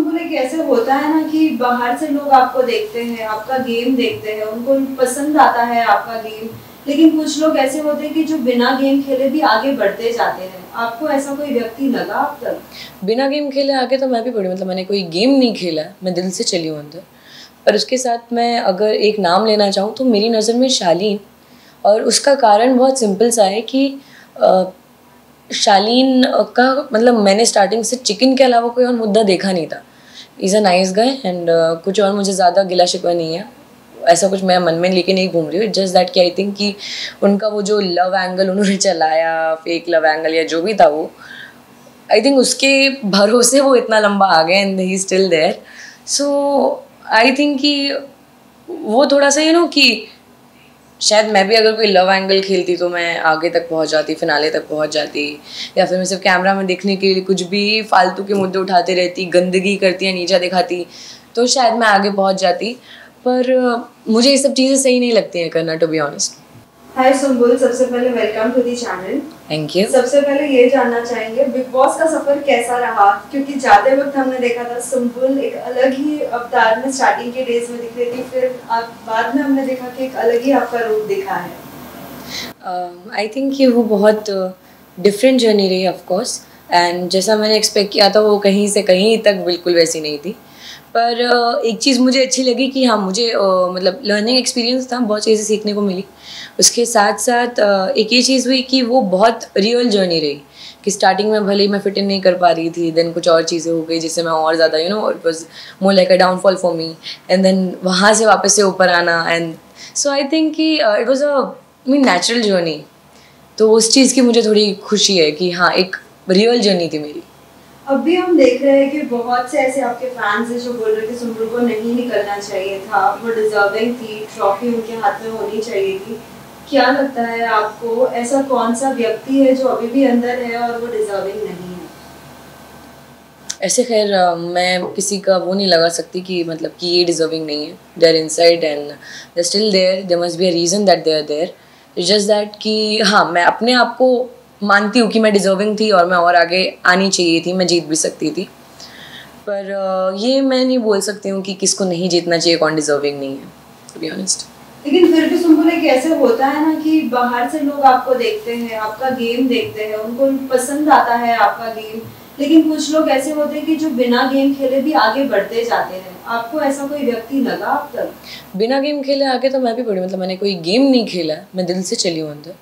सुम्बुल एक ऐसे होता है ना कि बाहर से लोग आपको देखते हैं, आपका गेम देखते हैं, उनको पसंद आता है आपका गेम, लेकिन कुछ लोग ऐसे होते हैं कि जो बिना गेम खेले भी आगे बढ़ते जाते हैं। आपको ऐसा कोई व्यक्ति लगा अब तक? बिना गेम खेले आगे तो मैं भी बढ़ी, मतलब मैंने कोई गेम नहीं खेला है, मैं दिल से चली हूँ अंदर। पर उसके साथ मैं अगर एक नाम लेना चाहूँ तो मेरी नज़र में शालीन, और उसका कारण बहुत सिंपल सा है कि शालीन का मतलब मैंने स्टार्टिंग से चिकन के अलावा कोई और मुद्दा देखा नहीं था। Is a nice guy and कुछ और मुझे ज़्यादा गिला शिकवा नहीं है, ऐसा कुछ मैं मन में लेके नहीं घूम रही हूँ। जस्ट दैट कि आई थिंक कि उनका वो जो लव एंगल उन्होंने चलाया, फेक लव एंगल या जो भी था वो, आई थिंक उसके भरोसे वो इतना लंबा आ गए and he still there. So I think कि वो थोड़ा सा कि शायद मैं भी अगर कोई लव एंगल खेलती तो मैं आगे तक पहुंच जाती, फिनाले तक पहुंच जाती, या फिर मैं सिर्फ कैमरा में दिखने के लिए कुछ भी फालतू के मुद्दे उठाते रहती, गंदगी करती या नीचा दिखाती, तो शायद मैं आगे पहुंच जाती। पर मुझे ये सब चीज़ें सही नहीं लगती हैं करना, to be honest. Hi Sumbul, सबसे पहले welcome to the channel. Thank you. सबसे पहले ये जानना चाहेंगे बिग बॉस का सफर कैसा रहा, क्योंकि जाते वक्त हमने देखा था सुम्बुल एक अलग ही अवतार में स्टार्टिंग के डेज में दिख रही थी, फिर बाद में हमने देखा कि एक अलग ही आपका रूप दिखा है। आई थिंक कि वो बहुत डिफरेंट जर्नी रही ऑफ कोर्स, एंड जैसा मैंने एक्सपेक्ट किया था वो कहीं से कहीं तक बिल्कुल वैसी नहीं थी। पर एक चीज़ मुझे अच्छी लगी कि हाँ, मुझे मतलब लर्निंग एक्सपीरियंस था, बहुत चीज़ें सीखने को मिली। उसके साथ साथ एक ये चीज़ हुई कि वो बहुत रियल जर्नी रही, कि स्टार्टिंग में भले ही मैं फिट इन नहीं कर पा रही थी, देन कुछ और चीज़ें हो गई जिससे मैं और ज़्यादा it was more like a downfall for me, and then वहाँ से वापस से ऊपर आना, एंड सो आई थिंक कि it was a natural journey. तो उस चीज़ की मुझे थोड़ी खुशी है कि हाँ, एक रियल जर्नी थी मेरी। अभी हम देख रहे हैं कि बहुत से ऐसे आपके फैंस हैं जो बोल रहे थे सुम्बुल को नहीं निकलना चाहिए था, वो डिजर्विंग थी, ट्रॉफी उनके हाथ में होनी चाहिए थी। क्या लगता है आपको, ऐसा कौन सा व्यक्ति है जो अभी भी अंदर है और वो डिजर्विंग नहीं है? ऐसे खैर मैं किसी का वो नहीं लगा सकती कि मतलब कि ये डिजर्विंग नहीं है। They are inside and they still there, there must be a reason that they are there. It's just that कि हाँ, मैं अपने आप को मानती हूँ कि मैं डिजर्विंग थी और मैं और आगे आनी चाहिए थी, मैं जीत भी सकती थी। पर ये मैं नहीं बोल सकती हूँ कि किसको नहीं जीतना चाहिए, कौन डिजर्विंग नहीं है, टू बी ऑनेस्ट। लेकिन फिर भी सुम्बुल एक ऐसे होता है ना कि बाहर से लोग आपको देखते हैं, आपका गेम देखते हैं, उनको पसंद आता है आपका गेम, लेकिन कुछ लोग ऐसे होते हैं कि जो बिना गेम खेले भी आगे बढ़ते जाते हैं। आपको ऐसा कोई व्यक्ति लगा अब तक? बिना गेम खेले आगे तो मैं भी बढ़ी, मतलब मैंने कोई गेम नहीं खेला है, मैं दिल से चली हूँ अंदर।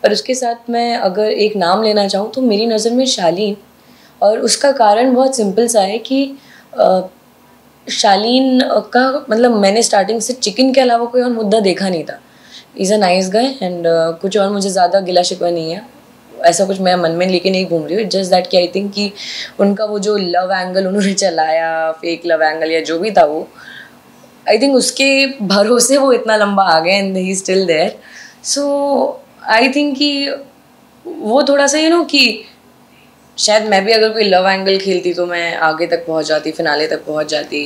पर उसके साथ मैं अगर एक नाम लेना चाहूँ तो मेरी नज़र में शालीन, और उसका कारण बहुत सिंपल सा है कि शालीन का मतलब मैंने स्टार्टिंग से चिकन के अलावा कोई और मुद्दा देखा नहीं था। Is a nice guy and कुछ और मुझे ज़्यादा गिला शिकवा नहीं है, ऐसा कुछ मैं मन में लेके नहीं घूम रही हूँ। जस्ट दैट कि आई थिंक कि उनका वो जो लव एंगल उन्होंने चलाया, फेक लव एंगल या जो भी था वो, आई थिंक उसके भरोसे वो इतना लंबा आ गए and he still there. So I think कि वो थोड़ा सा कि शायद मैं भी अगर कोई लव एंगल खेलती तो मैं आगे तक पहुंच जाती, फिनाले तक पहुंच जाती,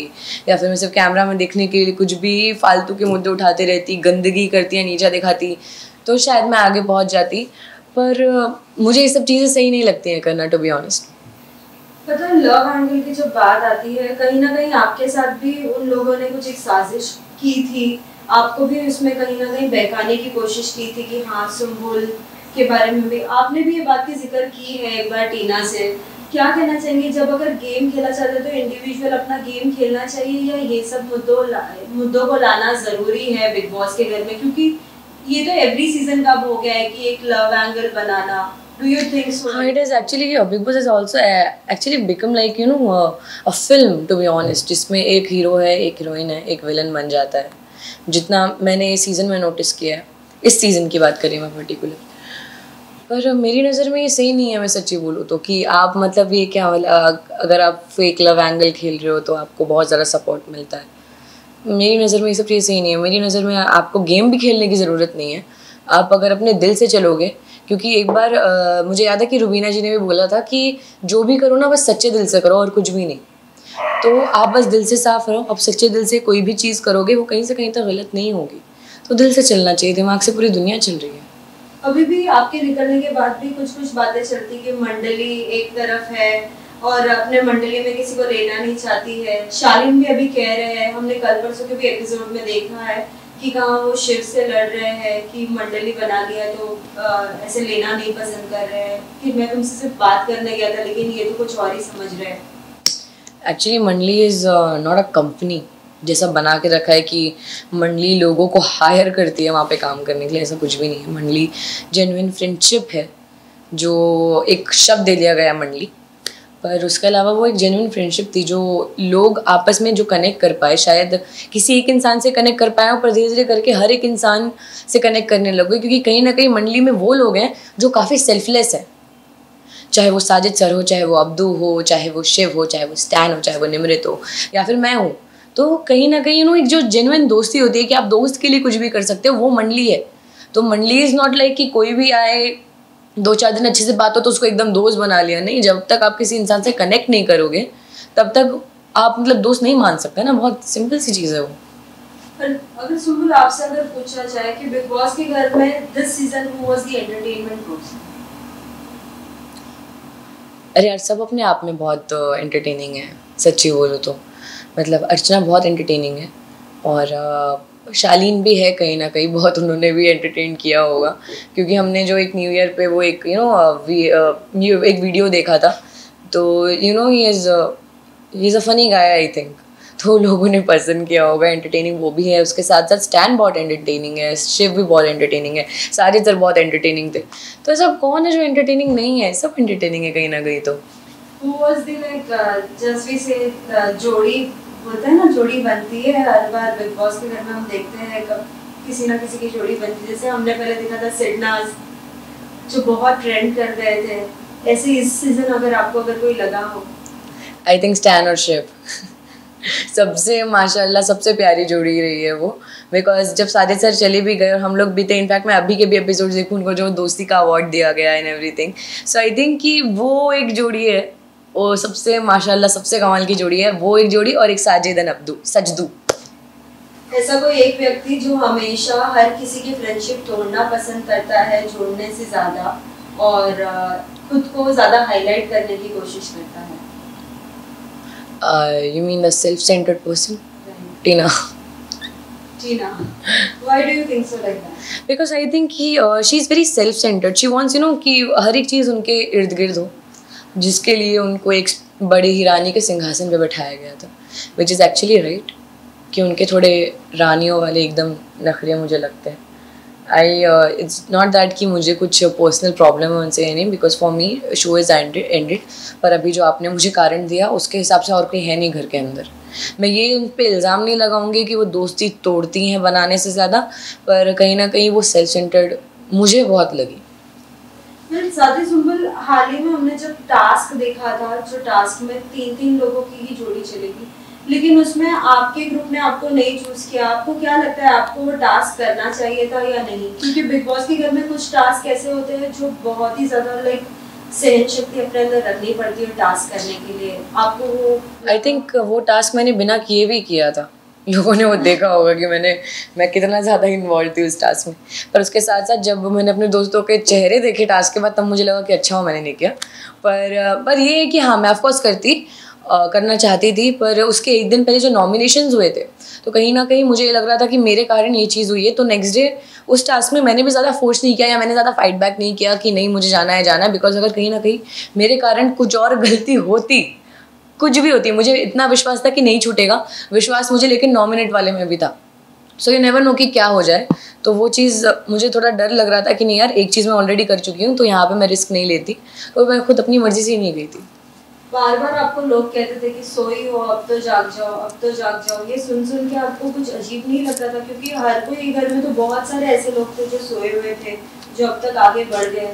या फिर मैं सिर्फ कैमरा में दिखने के लिए कुछ भी फालतू के मुद्दे उठाते रहती, गंदगी करती या नीचा दिखाती, तो शायद मैं आगे पहुंच जाती। पर मुझे ये सब चीज़ें सही नहीं लगती हैं करना, टू बी ऑनेस्ट। पता है, लव एंगल की जब बात आती है, कहीं ना कहीं आपके साथ भी उन लोगों ने कुछ एक साजिश की थी, आपको भी उसमें कहीं ना कहीं बहकाने की कोशिश की थी कि हाँ, सुम्बुल के बारे में भी आपने भी ये बात की जिक्र की है एक बार टीना से। क्या कहना चाहेंगे, जब अगर गेम खेला चाहते तो इंडिविजुअल अपना गेम खेलना चाहिए, या ये सब मुद्दों को लाना जरूरी है बिग बॉस के घर में, क्योंकि ये तो एवरी सीजन का हो गया है कि एक love angle banana. Do you think so? It is actually Big Boss has also actually become like a film, to be honest, जिसमें एक हीरो है, एक हीरोइन है, एक विलन बन जाता है। जितना मैंने इस सीज़न में नोटिस किया है, इस सीज़न की बात करें मैं पर्टिकुलर, पर मेरी नज़र में ये सही नहीं है। मैं सच्ची बोलूँ तो कि आप मतलब ये क्या, अगर आप फेक लव एंगल खेल रहे हो तो आपको बहुत ज़्यादा सपोर्ट मिलता है। मेरी नज़र में ये सब चीज़ सही नहीं है। मेरी नज़र में आपको गेम भी खेलने की ज़रूरत नहीं है। आप अगर अपने दिल से चलोगे, क्योंकि एक बार मुझे याद है कि रुबीना जी ने भी बोला था कि जो भी करो ना, बस सच्चे दिल से करो और कुछ भी नहीं। तो आप बस दिल से साफ रहो, आप सच्चे दिल से कोई भी चीज़ करोगे वो कहीं से कहीं तक गलत नहीं होगी। तो दिल से चलना चाहिए, दिमाग से पूरी दुनिया चल रही है। अभी भी आपके निकलने के बाद भी कुछ कुछ बातें चलती कि मंडली एक तरफ है, और अपने मंडली में किसी को लेना नहीं चाहती है। शालीन भी अभी कह रहे हैं, हमने कल परसों के भी एपिसोड में देखा है कि कहाँ वो शिव से लड़ रहे हैं कि मंडली बना लिया तो ऐसे लेना नहीं पसंद कर रहे हैं कि मैं तुमसे सिर्फ बात करने गया था, लेकिन ये तो कुछ और ही समझ रहे हैं। एक्चुअली मंडली इज़ नॉट अ कंपनी जैसा बना के रखा है कि मंडली लोगों को हायर करती है वहाँ पे काम करने के लिए, ऐसा कुछ भी नहीं है। मंडली जेन्युइन फ्रेंडशिप है, जो एक शब्द दे दिया गया मंडली, पर उसके अलावा वो एक जेन्युइन फ्रेंडशिप थी जो लोग आपस में जो कनेक्ट कर पाए। शायद किसी एक इंसान से कनेक्ट कर पाए पर धीरे धीरे करके हर एक इंसान से कनेक्ट करने लगे, क्योंकि कहीं ना कहीं मंडली में वो लोग हैं जो काफ़ी सेल्फलेस है। चाहे वो साजिद सर हो, चाहे वो अब्दू हो, चाहे वो शिव हो, चाहे वो स्टैन हो, चाहे वो निमृत हो, या फिर मैं हूँ, तो कहीं ना कहीं एक जो जेन्युइन दोस्ती होती है कि आप दोस्त के लिए कुछ भी कर सकते हो, वो मंडली है। तो मंडली इज़ नॉट लाइक कि कोई भी आए 2-4 दिन अच्छे से बात हो तो उसको एकदम दोस्त बना लिया। नहीं, जब तक आप किसी इंसान से कनेक्ट नहीं करोगे तब तक आप दोस्त नहीं मान सकते ना। बहुत सिंपल सी चीज़ है वो। अगर सुम्बुल आपसे अगर पूछा जाए कि बिग बॉस के घर में this season who was the entertainment person? अरे यार, सब अपने आप में बहुत एंटरटेनिंग है, सच्ची बोलो तो। अर्चना बहुत एंटरटेनिंग है और शालीन भी है कहीं ना कहीं, बहुत उन्होंने भी एंटरटेन किया होगा, क्योंकि हमने जो एक न्यू ईयर पे वो एक एक वीडियो देखा था, तो he is a funny guy I think, तो लोगों ने पसंद किया होगा। एंटरटेनिंग वो भी है, उसके साथ साथ स्टैन बहुत एंटरटेनिंग है, शिव भी बहुत एंटरटेनिंग है, साजिद सर बहुत एंटरटेनिंग थे। तो ऐसा कौन है जो एंटरटेनिंग नहीं है? सब एंटरटेनिंग है कहीं ना कहीं। तो Who was the just we say जोड़ी होता है ना, जोड़ी बनती है हर बार बिग बॉस के घर में, हम देखते हैं कब किसी ना किसी की जोड़ी बनती है। जैसे हमने पहले देखा था सिडनाज जो बहुत ट्रेंड कर रहे थे, ऐसे इस सीजन अगर आपको अगर कोई लगा हो? आई थिंक स्टैन और शिव सबसे माशाल्लाह सबसे प्यारी जोड़ी रही है वो, बिकॉज जब साजिद सर चले भी गए और हम लोग भी थे, इनफैक्ट मैं अभी के भी एपिसोड देखूँ उनको जो दोस्ती का अवार्ड दिया गया and everything, so I think कि वो एक जोड़ी है, वो सबसे माशाल्लाह सबसे कमाल की जोड़ी है, वो एक जोड़ी। और एक साजिद एंड अब्दू, सजदू। ऐसा कोई एक व्यक्ति जो हमेशा हर किसी की फ्रेंडशिप तोड़ना पसंद करता है जोड़ने से ज़्यादा, और खुद को ज़्यादा हाईलाइट करने की कोशिश करता है? You mean the self-centered person? Tina. Why do you think so like that? Because I think she is very self-centered. She wants कि हर एक चीज़ उनके इर्द गिर्द हो, जिसके लिए उनको एक बड़े ही रानी के सिंहासन पे बैठाया गया था, which is actually right, कि उनके थोड़े रानियों वाले एकदम नखरे मुझे लगते हैं। इट्स नॉट दैट कि मुझे कुछ पर्सनल प्रॉब्लम है उनसे, नहीं, because for me show is ended. पर अभी जो आपने मुझे कारण दिया उसके हिसाब से और कोई है नहीं घर के अंदर। मैं ये उन पर इल्ज़ाम नहीं लगाऊंगी कि वो दोस्ती तोड़ती हैं बनाने से ज़्यादा, पर कहीं ना कहीं वो सेल्फ सेंटर्ड मुझे बहुत लगी। साथी सुम्बुल, हाल ही में हमने जब टास्क देखा था, जो टास्क में 3 लोगों की ही जोड़ी चलेगी, लेकिन उसमें आपके ग्रुप ने आपको नहीं चूज किया। आपको क्या लगता है, आपको वो टास्क करना चाहिए था या नहीं? क्योंकि बिग बॉस के घर में कुछ टास्क ऐसे होते हैं जो बहुत ही ज्यादा सहन शक्ति अपने अंदर रखनी पड़ती है टास्क करने के लिए। आपको वो आई थिंक वो टास्क मैंने बिना किए भी किया था, लोगों ने वो देखा होगा कि मैं कितना ज़्यादा इन्वॉल्व थी उस टास्क में। पर उसके साथ साथ जब मैंने अपने दोस्तों के चेहरे देखे टास्क के बाद, तब मुझे लगा कि अच्छा हो मैंने नहीं किया। पर ये है कि हाँ, मैं ऑफकोर्स करना चाहती थी, पर उसके एक दिन पहले जो नॉमिनेशंस हुए थे, तो कहीं ना कहीं मुझे ये लग रहा था कि मेरे कारण ये चीज़ हुई है। तो नेक्स्ट डे उस टास्क में मैंने भी ज़्यादा फोर्स नहीं किया या मैंने ज़्यादा फाइट बैक नहीं किया कि नहीं मुझे जाना है, बिकॉज अगर कहीं ना कहीं मेरे कारण कुछ और गलती होती, कुछ भी होती, मुझे इतना विश्वास था कि नहीं छूटेगा विश्वास मुझे, लेकिन नॉमिनेट वाले में भी था। सो यू नेवर नो कि क्या हो जाए। तो वो चीज़ मुझे थोड़ा डर लग रहा था कि नहीं यार, एक चीज़ मैं ऑलरेडी कर चुकी हूँ, तो यहाँ पे मैं रिस्क नहीं लेती। तो मैं खुद अपनी मर्जी से ही नहीं गई थी। बार बार आपको लोग कहते थे कि सोई हो, अब तो जाग जाओ, अब तो जाग जाओ। ये सुन के आपको कुछ अजीब नहीं लगता था? क्योंकि हर कोई घर में तो बहुत सारे ऐसे लोग थे जो सोए हुए थे, जो अब तक आगे बढ़ गए।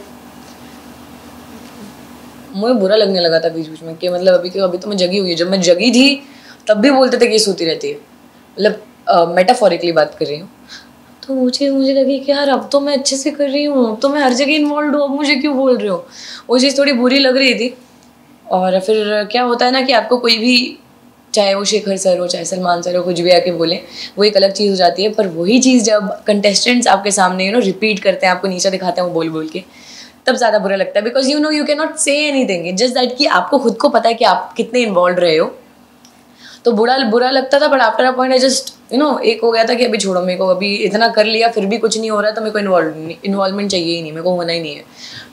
मुझे बुरा लगने लगा था बीच बीच में कि अभी तो मैं जगी हुई है। जब मैं जगी थी तब भी बोलते थे कि सोती रहती है, मेटाफोरिकली बात कर रही हूँ। तो मुझे लगी कि यार अब तो मैं अच्छे से कर रही हूँ, अब तो मैं हर जगह इन्वॉल्व हूँ, अब मुझे क्यों बोल रहे हो। वो चीज़ थोड़ी बुरी लग रही थी। और फिर क्या होता है ना कि आपको कोई भी, चाहे वो शेखर सर हो, चाहे सलमान सर हो, कुछ भी आके बोले, वो एक अलग चीज़ हो जाती है। पर वही चीज़ जब कंटेस्टेंट्स आपके सामने रिपीट करते हैं, आपको नीचा दिखाते हैं वो बोल बोल के, तब ज़्यादा बुरा लगता है, because you know you can not say anything, just that कि आपको खुद को पता है कि आप कितने इन्वॉल्व रहे हो, तो बुरा लगता था। But after a point I just you know एक हो गया था कि अभी छोड़ो, मेरे को अभी इतना कर लिया फिर भी कुछ नहीं हो रहा, तो मेरे को इन्वॉल्वमेंट चाहिए ही नहीं, मेरे को होना ही नहीं है।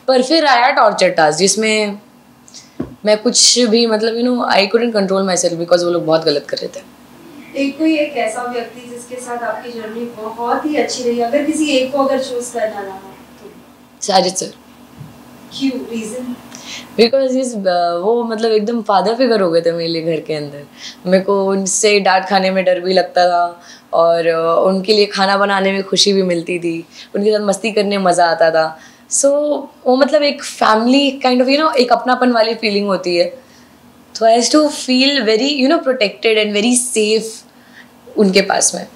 पर फिर आया टॉर्चर टास्क, जिसमें मैं कुछ भी मतलब you know I couldn't control my self, because वो लोग बहुत गलत कर रहे थे। एक ऐसा व्यक्ति जिसके साथ आपकी जर्नी बहुत ही अच्छी रही, अगर किसी एक को अगर चूज करना रहा तो? साजिद सर। क्यों, रीजन? बिकॉज इस वो मतलब एकदम फादर फिगर हो गए थे मेरे लिए घर के अंदर। मेरे को उनसे डांट खाने में डर भी लगता था, और उनके लिए खाना बनाने में खुशी भी मिलती थी, उनके साथ मस्ती करने में मज़ा आता था। सो वो मतलब एक family kind of you know एक अपनापन वाली फीलिंग होती है, तो I has to feel very you know protected and very safe उनके पास में।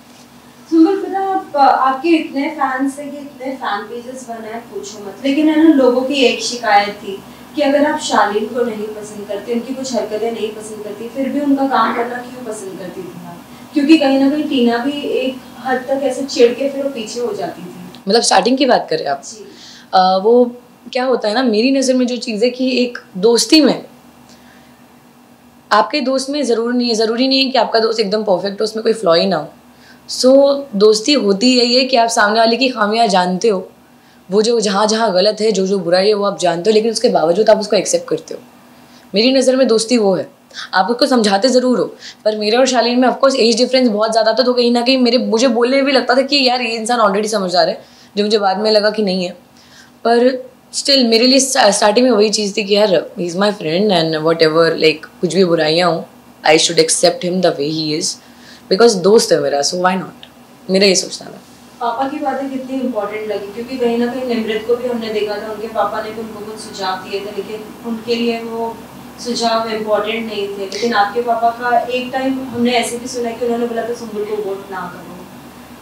सुंबुल, पता आपके इतने फैंस हैं कि इतने फैन पेजेस बने हैं, पूछो मत। लेकिन है ना, लोगों की एक शिकायत थी कि अगर आप शालीन को नहीं पसंद करते, उनकी कुछ हरकतें नहीं पसंद करती, फिर भी उनका काम करना क्यों पसंद करती थी आप? क्योंकि कहीं ना कहीं टीना भी एक हद तक ऐसे चिढ़ के फिर वो पीछे हो जाती थी। मतलब स्टार्टिंग की बात करें आप? वो क्या होता है ना, मेरी नज़र में जो चीज़ है कि एक दोस्ती में आपके दोस्त में ज़रूरी नहीं है कि आपका दोस्त एकदम परफेक्ट हो, उसमें कोई फ्लॉ ही ना हो। सो दोस्ती होती यही है कि आप सामने वाले की खामियां जानते हो, वो जो जहाँ गलत है, जो बुराई है वो आप जानते हो, लेकिन उसके बावजूद आप उसको एक्सेप्ट करते हो। मेरी नज़र में दोस्ती वो है, आप उसको समझाते ज़रूर हो। पर मेरे और शालीन में ऑफकोर्स एज डिफरेंस बहुत ज़्यादा था, तो कहीं ना कहीं मुझे बोलने में भी लगता था कि यार ये इंसान ऑलरेडी समझदार है, जो मुझे बाद में लगा कि नहीं है। पर स्टिल मेरे लिए स्टार्टिंग में वही चीज़ थी कि यार he is my friend and whatever, like कुछ भी बुराइयाँ हों, I should accept him the way he is, because दोस्त है मेरा, सो व्हाई नॉट, मेरा ये सोचना था। पापा की बातें कितनी इंपॉर्टेंट लगी, क्योंकि कहीं ना कहीं निमृत को भी हमने देखा था, उनके पापा ने भी उनको कुछ सुझाव दिए थे, लेकिन उनके लिए वो सुझाव इम्पोर्टेंट नहीं थे। लेकिन आपके पापा का एक टाइम हमने ऐसे भी सुना कि उन्होंने बोला था सुंबुल को वोट ना करो,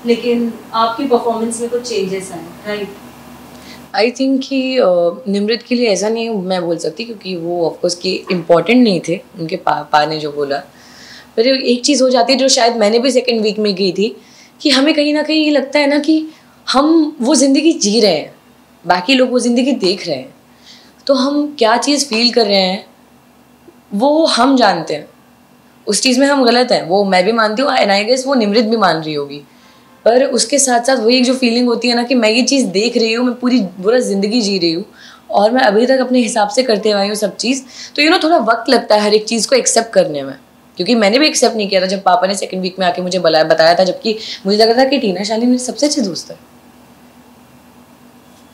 लेकिन आपकी परफॉर्मेंस में कुछ चेंजेस आए, राइट? आई थिंक कि निमृत के लिए ऐसा नहीं मैं बोल सकती, क्योंकि वो ऑफकोर्स कि इम्पॉर्टेंट नहीं थे, उनके पापा ने जो बोला। पर एक चीज़ हो जाती है जो शायद मैंने भी सेकेंड वीक में की थी, कि हमें कहीं ना कहीं ये लगता है ना कि हम वो ज़िंदगी जी रहे हैं, बाकी लोग वो ज़िंदगी देख रहे हैं, तो हम क्या चीज़ फील कर रहे हैं वो हम जानते हैं। उस चीज़ में हम गलत हैं, वो मैं भी मानती हूँ, एंड आई गेस वो निमृत भी मान रही होगी। पर उसके साथ साथ वही एक जो फीलिंग होती है ना कि मैं ये चीज़ देख रही हूँ, मैं पूरा ज़िंदगी जी रही हूँ, और मैं अभी तक अपने हिसाब से करते आई हूँ सब चीज़, तो यू नो थोड़ा वक्त लगता है हर एक चीज़ को एक्सेप्ट करने में। क्योंकि मैंने भी एक्सेप्ट नहीं किया था जब पापा ने सेकंड वीक में आके मुझे बताया था, जबकि मुझे लगा था कि टीना शालीन मेरी सबसे अच्छी दोस्त है।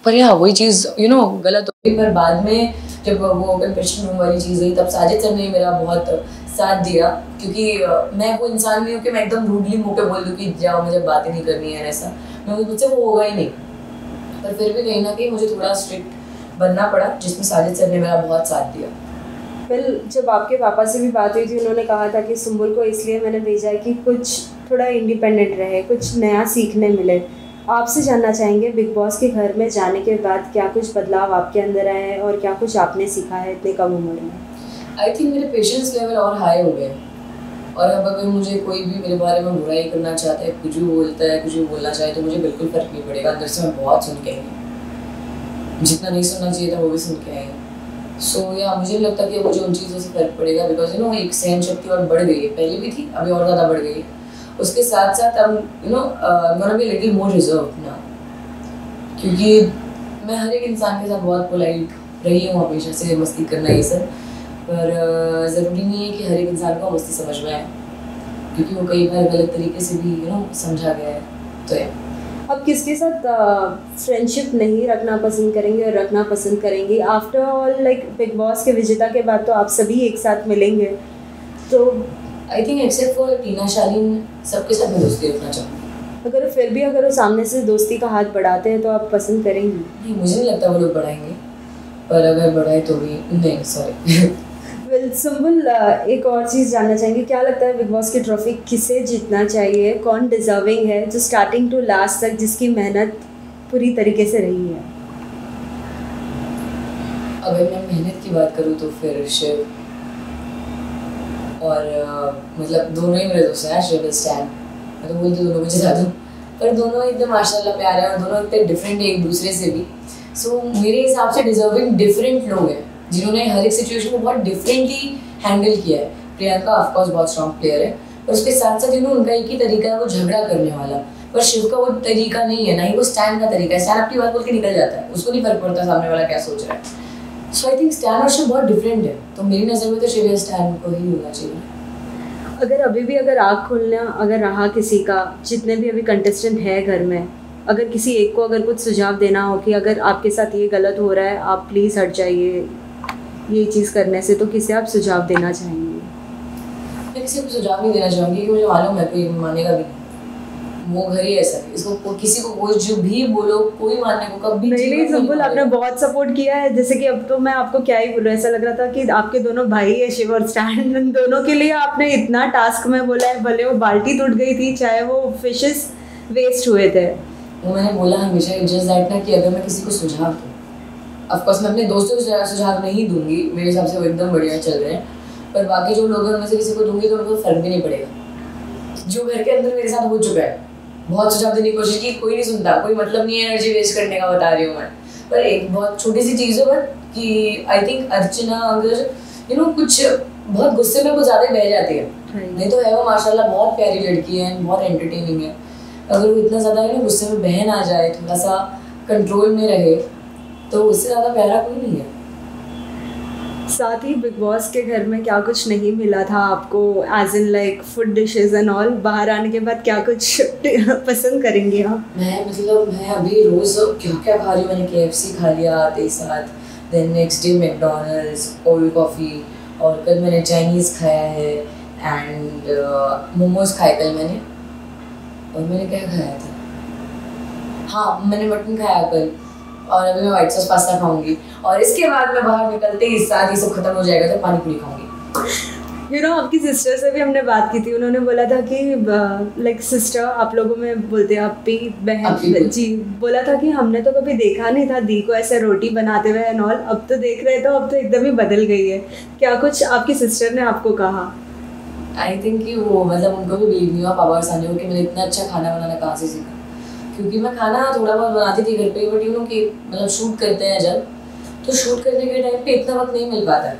पर यहाँ वही चीज़ यू नो गलत हो गई। पर बाद में जब वो कन्फेशन रूम वाली चीज़ हुई, तब साजिद सर ने मेरा बहुत साथ दिया, क्योंकि मैं वो इंसान नहीं हूँ कि मैं एकदम रूडली मुँह पे बोल दूँ कि जाओ मुझे बात ही नहीं करनी है, ऐसा मुझसे वो होगा ही नहीं। पर फिर भी कहीं ना कहीं मुझे थोड़ा स्ट्रिक्ट बनना पड़ा, जिसमें साजिद सर ने मेरा बहुत साथ दिया। फिर जब आपके पापा से भी बात हुई थी, उन्होंने कहा था कि सुंबुल को इसलिए मैंने भेजा है कि कुछ थोड़ा इंडिपेंडेंट रहे, कुछ नया सीखने मिले। आपसे जानना चाहेंगे बिग बॉस के घर में जाने के बाद क्या कुछ बदलाव आपके अंदर आए हैं और क्या कुछ आपने सीखा है इतने कम उम्र में? आई थिंक मेरे पेशेंस लेवल और हाई हो गए, और अब अगर मुझे कोई भी मेरे बारे में बुराई करना चाहता है, कुछ भी बोलता है, कुछ भी बोलना चाहे, तो मुझे बिल्कुल फ़र्क नहीं पड़ेगा। अंदर से मैं बहुत सुन के आई, जितना नहीं सुनना चाहिए था वो भी सुन के आई। सो या मुझे नहीं लगता कि मुझे उन चीज़ों से फ़र्क पड़ेगा, बिकॉज यू नो एक सहन शक्ति और बढ़ गई है, पहले भी थी अभी और ज़्यादा बढ़ गई है। उसके साथ साथ अब you know gonna be little more reserve ना, क्योंकि मैं हर एक इंसान के साथ बहुत पोलाइट रही हूँ हमेशा से, मस्ती करना ये सब। पर ज़रूरी नहीं है कि हर एक इंसान को मस्ती समझ में आए, क्योंकि वो कई बार गलत तरीके से भी यू नो समझा गया है। तो अब किसके साथ फ्रेंडशिप नहीं रखना पसंद करेंगे और रखना पसंद करेंगे? After all like big boss के विजेता के बाद तो आप सभी एक साथ मिलेंगे, तो आई थिंक एक्सेप्ट फॉर टीना शालीन सबके साथ मैं दोस्ती रखना चाहूँगी। अगर फिर भी अगर वो सामने से दोस्ती का हाथ बढ़ाते हैं तो आप पसंद करेंगे? नहीं, मुझे नहीं लगता वो लोग बढ़ाएंगे, पर अगर बढ़ाए तो भी नहीं, सॉरी। वेल सुंबुल, एक और चीज़ जानना चाहेंगे, क्या लगता है बिग बॉस की ट्रॉफी किसे जीतना चाहिए? कौन डिजर्विंग है जो स्टार्टिंग टू लास्ट तक जिसकी मेहनत पूरी तरीके से रही है? अगर मैं मेहनत की बात करूँ तो फिर शिव, और मतलब दोनों ही मेरे दोस्त हैं, शिव स्टैन, मैं तो बोलती दोनों को जिता दूँ, पर दोनों एकदम माशाल्लाह प्यारे हैं, और दोनों इतने डिफरेंट है एक दूसरे से भी। सो मेरे हिसाब से डिजर्विंग डिफरेंट लोग हैं जिन्होंने हर एक सिचुएशन को बहुत डिफरेंटली हैंडल किया है। प्रियंका ऑफकोर्स बहुत स्ट्रॉन्ग प्लेयर है, पर उसके साथ साथ उनका एक ही तरीका है वो झगड़ा करने वाला, पर शिव का वो तरीका नहीं है, ना ही वो स्टैंड का तरीका है। स्टैंड अपनी बात बोल के निकल जाता है, उसको नहीं फर्क पड़ता सामने वाला क्या सोच रहा है। सो आई थिंक स्टैंड और शिव बहुत डिफरेंट है, तो मेरी नज़र में तो शिव या स्टैंड को ही होना चाहिए। अगर अभी भी अगर आँख खोलना अगर रहा किसी का, जितने भी अभी कंटेस्टेंट है घर में, अगर किसी एक को अगर कुछ सुझाव देना हो कि अगर आपके साथ ये गलत हो रहा है आप प्लीज़ हट जाइए ये चीज़ करने से, तो किसे आप सुझाव देना चाहेंगे? मैं किसी को सुझाव नहीं देना चाहूँगी क्योंकि मुझे मालूम है कोई मानेगा भी नहीं, वो घर ही ऐसा है, इसको किसी को कोई जो भी बोलो कोई मानने को कभी नहीं सिंपल आपने बहुत सपोर्ट किया है। जैसे कि अब तो मैं आपको क्या ही बोलूँ, ऐसा लग रहा था कि आपके दोनों भाई है शिव और स्टैंड, दोनों के लिए आपने इतना टास्क में बोला है, भले वो बाल्टी टूट गई थी चाहे वो फिशेस वेस्ट हुए थे। वो मैंने बोला हमेशा जस्ट दैट ना कि अगर मैं किसी को सुझाव दूँ, ऑफकोर्स मैं अपने दोस्तों को सुझाव नहीं दूंगी, मेरे हिसाब से वो एकदम बढ़िया चल रहे हैं, पर बाकी जो लोग हैं उनमें से किसी को दूंगी तो उनको फर्क भी नहीं पड़ेगा। जो घर के अंदर मेरे साथ हो चुका है, बहुत सुझाव देने की कोशिश की, कोई नहीं सुनता, कोई मतलब नहीं है एनर्जी वेस्ट करने का, बता रही हूँ मैं। पर एक बहुत छोटी सी चीज़ है बट कि आई थिंक अर्चना अगर कुछ बहुत गुस्से में कुछ ज़्यादा बह जाती है, नहीं तो है वो माशाल्लाह बहुत प्यारी लड़की है, बहुत एंटरटेनिंग है। अगर वो इतना ज़्यादा गुस्से में बह ना जाए, थोड़ा सा कंट्रोल में रहे, तो उससे ज़्यादा प्यारा कोई नहीं है। साथ ही बिग बॉस के घर में क्या कुछ नहीं मिला था आपको, as in like food dishes and all, बाहर आने के बाद क्या कुछ पसंद करेंगे आप? मैं अभी रोज़ क्या क्या खा रही हूँ, मैंने KFC खा लिया आते साथ, then next day McDonald's, cold coffee, और कल मैंने चाइनीज़ खाया है एंड मोमोज़ खाए कल मैंने, और मैंने क्या खाया था, हाँ मैंने मटन खाया कल, और अभी मैं व्हाइट सॉस पास्ता खाऊंगी, और इसके बाद मैं बाहर निकलते ही साथ ही सब खत्म हो जाएगा तो पानी पूरी खाऊंगी। आपकी सिस्टर से भी हमने बात की थी, उन्होंने बोला था कि लाइक सिस्टर आप लोगों में बोलते हैं अपी बहन जी, बोला था कि हमने तो कभी देखा नहीं था दी को ऐसे रोटी बनाते हुए एंड ऑल, अब तो देख रहे तो अब तो एकदम ही बदल गई है। क्या कुछ आपकी सिस्टर ने आपको कहा? आई थिंक कि वो मतलब उनको भी बिलीव नहीं हुआ पापा और सानी को कि मैंने इतना अच्छा खाना बनाना कहाँ से सीखा, क्योंकि मैं खाना थोड़ा बहुत बनाती थी घर पे, बट कि मतलब शूट करते हैं जब, तो शूट करने के टाइम पे इतना वक्त नहीं मिल पाता है,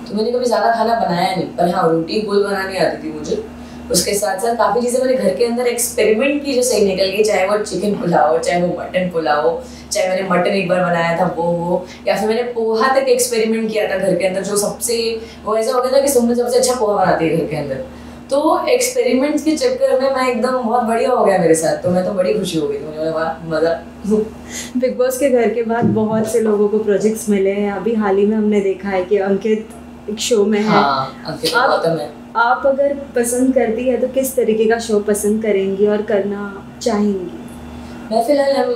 तो मैंने कभी ज़्यादा खाना बनाया नहीं। पर हाँ रोटी गोल बनानी आती थी मुझे, उसके साथ साथ काफ़ी चीज़ें मैंने घर के अंदर एक्सपेरिमेंट की जो सही निकल गई, चाहे वो चिकन पुलाव, चाहे वो मटन पुलाव, चाहे मैंने मटन एक बार बनाया था वो, या फिर मैंने पोहा तक एक्सपेरिमेंट किया था घर के अंदर, जो सबसे वो ऐसा हो गया था कि सुमन सबसे अच्छा पोहा बनाती है घर के अंदर। तो एक्सपेरिमेंट्स के चक्कर में मैं एकदम बहुत बढ़िया हो गया मेरे साथ, तो मैं तो बड़ी खुशी हो गई थी, मुझे लगा मज़ा। बिग बॉस के घर के बाद बहुत से लोगों को प्रोजेक्ट्स मिले हैं, अभी हाल ही में हमने देखा है कि अंकित एक शो में है। हाँ, अंकित गौतम है। आप अगर पसंद करती है तो किस तरीके का शो पसंद करेंगी और करना चाहेंगी? मैं फ़िलहाल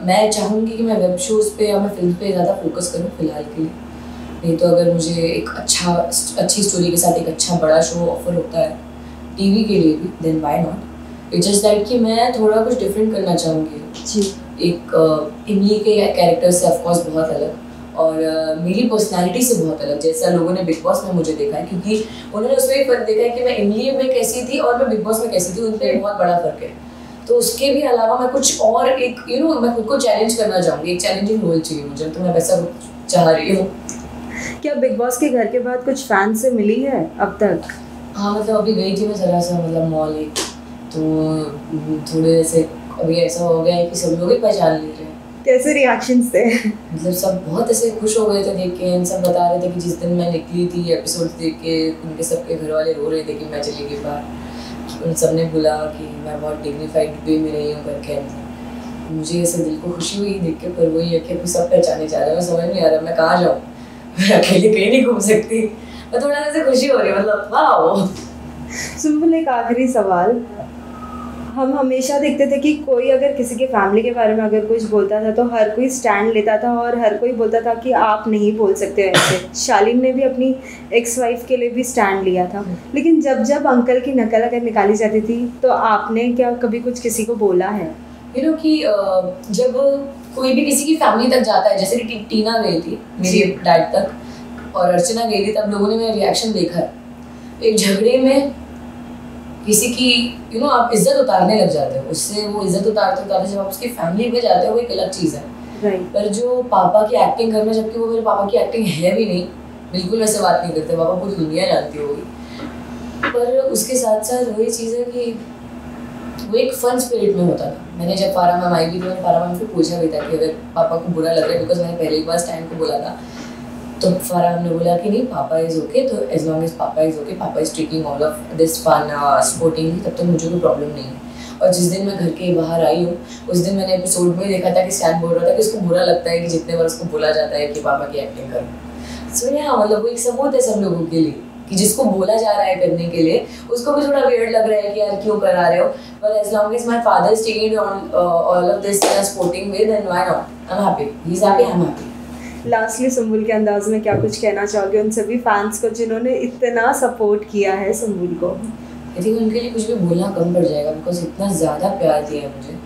मैं चाहूँगी कि मैं वेब शोज़ पे या मैं फिल्म पे ज़्यादा फोकस करूँ फ़िलहाल के लिए, नहीं तो अगर मुझे एक अच्छी स्टोरी के साथ एक अच्छा बड़ा शो ऑफर होता है टीवी के लिए भी, then why not. It's just that कि मैं थोड़ा कुछ डिफरेंट करना चाहूँगी जी। एक इमली के कैरेक्टर से ऑफकोर्स बहुत अलग, और मेरी पर्सनालिटी से बहुत अलग, जैसा लोगों ने बिग बॉस में मुझे देखा है, क्योंकि उन्होंने उसमें एक फ़र्क देखा है कि मैं इमली में कैसी थी और मैं बिग बॉस में कैसी थी, उन पर बहुत बड़ा फ़र्क है। तो उसके भी अलावा मैं कुछ और एक मैं खुद को चैलेंज करना चाहूँगी, एक चैलेंजिंग रोल चाहिए मुझे, तो मैं वैसा चाह रही हूँ। क्या बिग बॉस के घर के बाद कुछ फैन से मिली है अब तक? हाँ मतलब अभी गई थी मैं ज़रा सा मतलब मॉल ही, तो थोड़े ऐसे अभी ऐसा हो गया है कि सब लोग ही पहचान ले रहे हैं। कैसे रिएक्शंस थे? मतलब सब बहुत ऐसे खुश हो गए थे देख के, सब बता रहे थे कि जिस दिन मैं निकली थी एपिसोड देख के उनके सबके घर वाले रो रहे थे कि मैं चली गई बाहर, उन सब ने बोला कि मैं बहुत डिग्निफाइड वे में रही हूँ करके। मुझे ऐसे दिल को खुशी हुई देख के, पर वही है कि सब पहचाने जा रहे हैं, मैं समझ नहीं आ रहा मैं कहाँ जाऊँ, मैं अकेले कहीं नहीं घूम सकती, मैं थोड़ा सा खुशी हो रही है, मतलब वाह। सिंपल एक आखिरी सवाल, हम हमेशा देखते थे कि कोई अगर किसी के फैमिली के बारे में अगर कुछ बोलता था तो हर कोई स्टैंड लेता था और हर कोई बोलता था कि आप नहीं बोल सकते ऐसे। शालीन ने भी अपनी एक्स वाइफ के लिए भी स्टैंड लिया था, लेकिन जब जब अंकल की नकल अगर निकाली जाती थी तो आपने क्या कभी कुछ किसी को बोला है? कि जब कोई भी किसी की फैमिली तक जाता है, जैसे कि टीना गई थी मेरे डैड तक और अर्चना गई थी, तब लोगों ने मेरा रिएक्शन देखा है। एक झगड़े में किसी की आप इज्जत उतारने लग जाते हो, उससे वो इज्जत उतारते जब आप उसकी फैमिली में जाते हो वो एक अलग चीज़ है। राइट। पर जो पापा की एक्टिंग करना, जबकि वो मेरे पापा की एक्टिंग है भी नहीं, बिल्कुल वैसे बात नहीं करते, पापा पूरी दुनिया जानती होगी, पर उसके साथ साथ वही चीज़ है कि वो एक फन स्पिरिट में होता था। मैंने जब फारा मैम आई भी तो मैंने फारा मैम से पूछा भी था कि अगर पापा को बुरा लग रहा है, बिकॉज मैंने पहले एक बार स्टैंड को बोला था, तो फारा मैम ने बोला कि नहीं पापा इज़ ओके, तो एज लॉन्ग एज पापा इज़ ओके, पापा is taking all of this fun sporting, तब तक मुझे कोई प्रॉब्लम नहीं है। और जिस दिन मैं घर के बाहर आई हूँ, उस दिन मैंने एपिसोड में देखा था कि स्टैन बोल रहा था कि उसको बुरा लगता है कि जितने बार उसको बोला जाता है कि पापा की एक्टिंग करो। सो हाँ, मतलब वो एक सबूत है सब लोगों के लिए कि जिसको बोला जा रहा है करने के लिए, उसको भी थोड़ा वियर्ड लग रहा है कि यार क्यों करा रहे हो, पर as long as my father is taking all of this in a sporting way, then why not, I am happy, he is happy, I am happy. Lastly Sumbul के अंदाज में क्या कुछ कहना चाहोगे उन सभी फैंस को जिन्होंने इतना सपोर्ट किया है सुम्बुल को? आई थिंक उनके लिए कुछ भी बोलना कम पड़ जाएगा, बिकॉज इतना ज़्यादा प्यार दिया है मुझे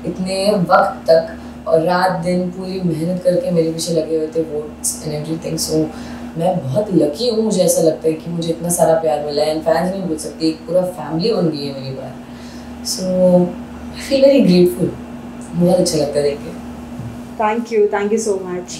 इतने वक्त तक, और रात दिन पूरी मेहनत करके मेरे पीछे लगे हुए थे, वोट्स एंड एवरीथिंग। सो मैं बहुत लकी हूँ, मुझे ऐसा लगता है कि मुझे इतना सारा प्यार मिला है, एंड फैंस नहीं बोल सकती, एक पूरा फैमिली बन गई है मेरी बार। सो आई फील वेरी ग्रेटफुल, बहुत अच्छा लगता है देख के। Thank you so much.